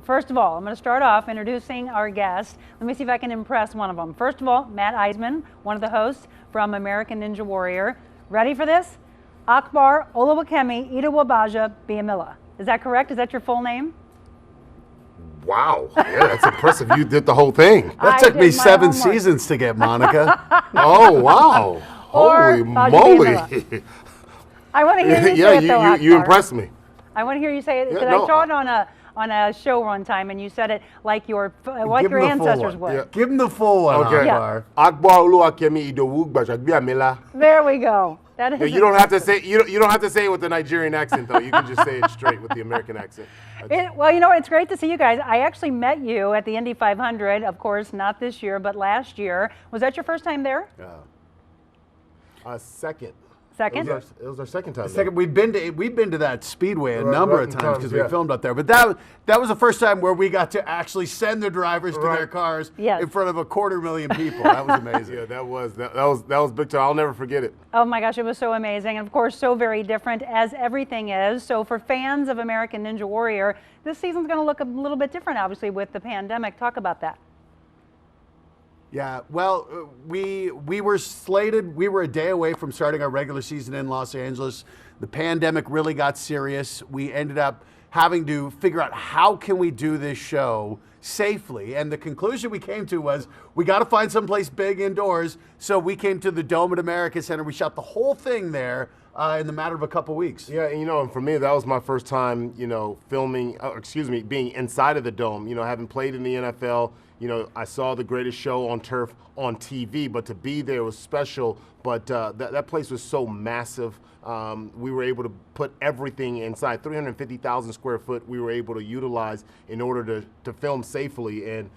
First of all, I'm going to start off introducing our guest. Let me see if I can impress one of them. First of all, Matt Iseman, one of the hosts from American Ninja Warrior. Ready for this? Akbar Gbaja-Biamila. Is that correct? Is that your full name? Wow. Yeah, that's impressive. You did the whole thing. That took me 7 seasons to get, Monica. Oh, wow. Holy moly. I want to hear you say it, though, Akbar. You impressed me. I want to hear you say it, because I saw it on a show one time, and you said it like your ancestors would. Yeah. Give him the full one, Okay. Akbar. Akbar Gbaja-Biamila. There we go. That is. You don't have to say you don't have to say it with the Nigerian accent, though. You can just say it straight with the American accent. Well, you know, it's great to see you guys. I actually met you at the Indy 500, of course, not this year, but last year. Was that your first time there? Second. Second? It was our second time. We've been to that speedway a number of times because we filmed up there. But that was the first time where we got to actually send the drivers to their cars in front of 250,000 people. That was amazing. Yeah, that was big time. I'll never forget it. Oh my gosh, it was so amazing. And of course, so very different, as everything is. So for fans of American Ninja Warrior, this season's going to look a little bit different, obviously, with the pandemic. Talk about that. Yeah, well, we were slated. We were a day away from starting our regular season in Los Angeles. The pandemic really got serious. We ended up having to figure out how can we do this show safely. And the conclusion we came to was we got to find someplace big indoors. So we came to the Dome at America Center. We shot the whole thing there in the matter of a couple weeks. Yeah, and for me, that was my first time, filming, being inside of the Dome. Having played in the NFL, I saw the greatest show on turf on TV, but to be there was special. But that place was so massive. We were able to put everything inside. 350,000 square foot we were able to utilize in order to film safely. And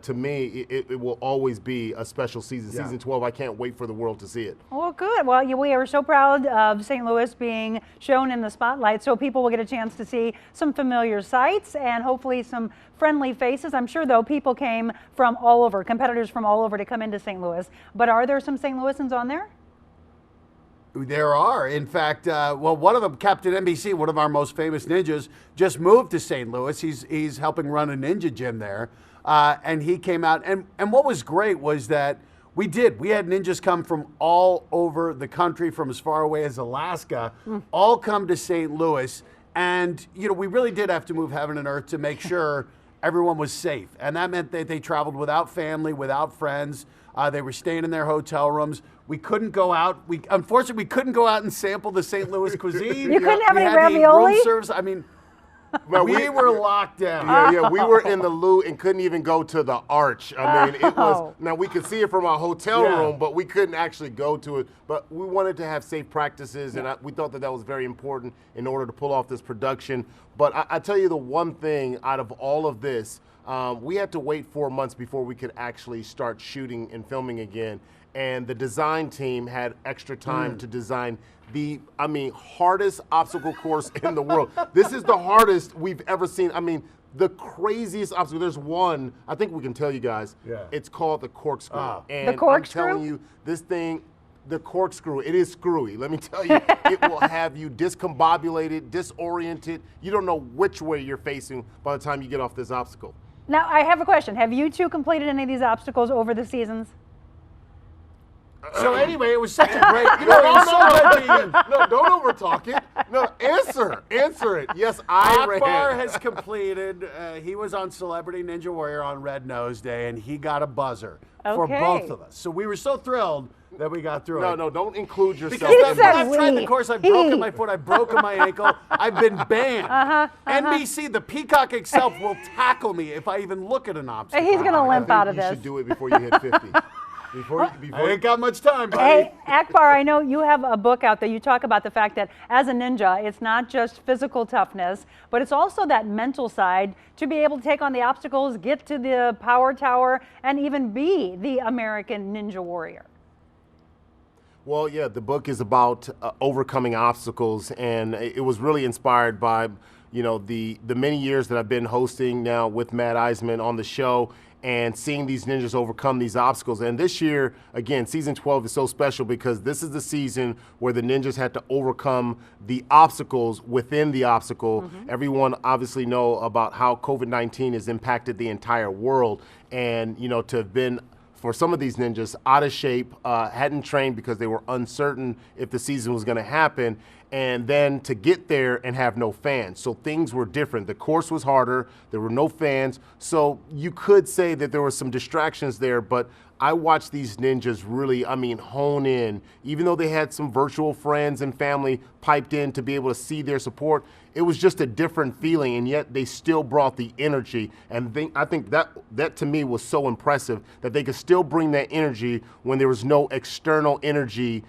to me, it will always be a special season. Yeah. Season 12, I can't wait for the world to see it. Well, good. Well, we are so proud of St. Louis being shown in the spotlight, so people will get a chance to see some familiar sights and hopefully some friendly faces. I'm sure, though, people came from all over, competitors from all over to come into St. Louis. But are there some St. Louisans on there? There are. In fact, one of them, Captain NBC, one of our most famous ninjas, just moved to St. Louis. He's helping run a ninja gym there. And he came out, and what was great was that we had ninjas come from all over the country, from as far away as Alaska, all come to St. Louis. And, we really did have to move heaven and earth to make sure everyone was safe. And that meant that they traveled without family, without friends. They were staying in their hotel rooms. We couldn't go out. Unfortunately, we couldn't go out and sample the St. Louis cuisine. You couldn't have any ravioli? Room service. I mean, well, we were locked down. Yeah, we were in the loo and couldn't even go to the arch. I mean, it was, now we could see it from our hotel room, but we couldn't actually go to it. But we wanted to have safe practices, and we thought that was very important in order to pull off this production. But I tell you the one thing out of all of this, we had to wait 4 months before we could actually start shooting and filming again. And the design team had extra time to design the hardest obstacle course in the world. This is the hardest we've ever seen. The craziest obstacle. There's one, I think we can tell you guys. Yeah. It's called the corkscrew. And the corkscrew? I'm telling you, this thing, the corkscrew, it is screwy. Let me tell you, it will have you discombobulated, disoriented. You don't know which way you're facing by the time you get off this obstacle. Now, I have a question. Have you two completed any of these obstacles over the seasons? So anyway, it was such a great. No, don't overtalk it. No, answer it. Yes, I ran. Akbar has completed. He was on Celebrity Ninja Warrior on Red Nose Day, and he got a buzzer for both of us. So we were so thrilled that we got through it. No, don't include yourself. Because I've tried the course. I've broken my foot. I've broken my ankle. I've been banned. NBC, the Peacock itself, will tackle me if I even look at an obstacle. He's going to limp out of this. You should do it before you hit 50. I ain't got much time, buddy. Hey, Akbar, I know you have a book out there. You talk about the fact that as a ninja, it's not just physical toughness, but it's also that mental side to be able to take on the obstacles, get to the power tower, and even be the American Ninja Warrior. Well, yeah, the book is about overcoming obstacles, and it was really inspired by you know, the many years that I've been hosting now with Matt Iseman on the show, and seeing these ninjas overcome these obstacles. And this year, again, season 12 is so special because this is the season where the ninjas had to overcome the obstacles within the obstacle. Everyone obviously know about how COVID-19 has impacted the entire world. And, you know, to have been, for some of these ninjas, out of shape, hadn't trained because they were uncertain if the season was going to happen, and then to get there and have no fans. So things were different. The course was harder. There were no fans. So you could say that there were some distractions there, but I watched these ninjas really, I mean, hone in. Even though they had some virtual friends and family piped in to be able to see their support, it was just a different feeling, and yet they still brought the energy. And I think that to me was so impressive, that they could still bring that energy when there was no external energy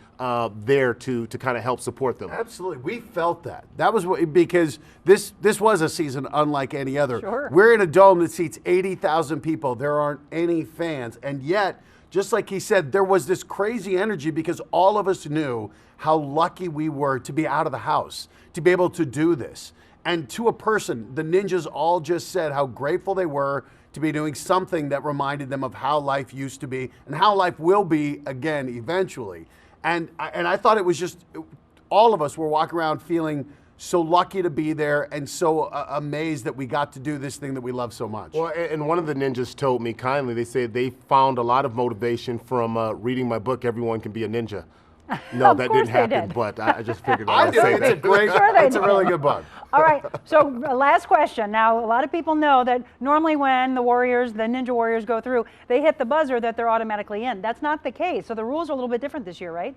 there to kind of help support them. Absolutely, we felt that. That was what, because this was a season unlike any other. Sure. We're in a dome that seats 80,000 people. There aren't any fans, and yet, just like he said, there was this crazy energy because all of us knew how lucky we were to be out of the house, to be able to do this. And to a person, the ninjas all just said how grateful they were to be doing something that reminded them of how life used to be and how life will be again eventually. And I thought it was just, all of us were walking around feeling so lucky to be there and so amazed that we got to do this thing that we love so much. Well, and one of the ninjas told me kindly, they said they found a lot of motivation from reading my book, Everyone Can Be a Ninja. No, that didn't happen, but I just figured I would say that. It's a really good book. All right, so last question. Now, a lot of people know that normally when the Ninja Warriors go through, they hit the buzzer that they're automatically in. That's not the case. So the rules are a little bit different this year, right?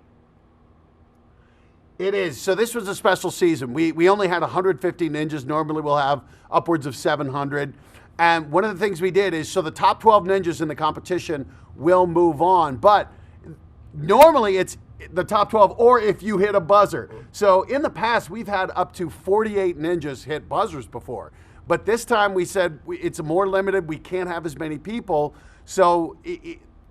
It is. So this was a special season. We only had 150 ninjas. Normally we'll have upwards of 700. And one of the things we did is, so the top 12 ninjas in the competition will move on. But normally it's the top 12, or if you hit a buzzer. So in the past, we've had up to 48 ninjas hit buzzers before. But this time we said it's more limited. We can't have as many people. So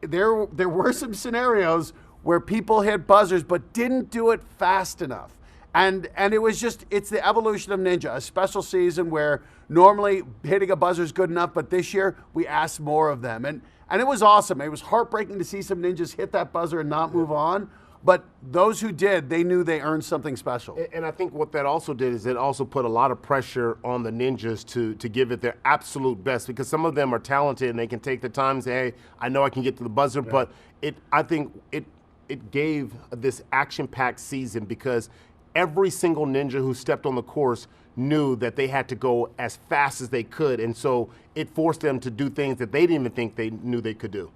there were some scenarios where people hit buzzers but didn't do it fast enough. And it was just, it's the evolution of Ninja, a special season where normally hitting a buzzer is good enough, but this year we asked more of them. And it was awesome. It was heartbreaking to see some ninjas hit that buzzer and not move on. But those who did, they knew they earned something special. And I think what that also did is it also put a lot of pressure on the ninjas to give it their absolute best, because some of them are talented and they can take the time and say, hey, I know I can get to the buzzer, but I think it gave this action-packed season because every single ninja who stepped on the course knew that they had to go as fast as they could, and so it forced them to do things that they didn't even think they knew they could do.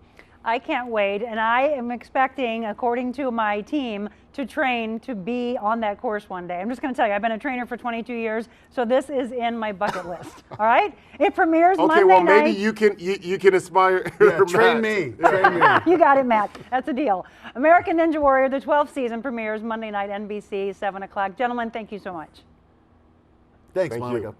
I can't wait, and I am expecting, according to my team, to train to be on that course one day. I'm just going to tell you, I've been a trainer for 22 years, so this is in my bucket list. All right, it premieres Monday well, night. maybe you can aspire. Yeah, train me. You got it, Matt. That's a deal. American Ninja Warrior, the 12th season premieres Monday night, NBC, 7 o'clock. Gentlemen, thank you so much. Thanks, Thank Monica. you.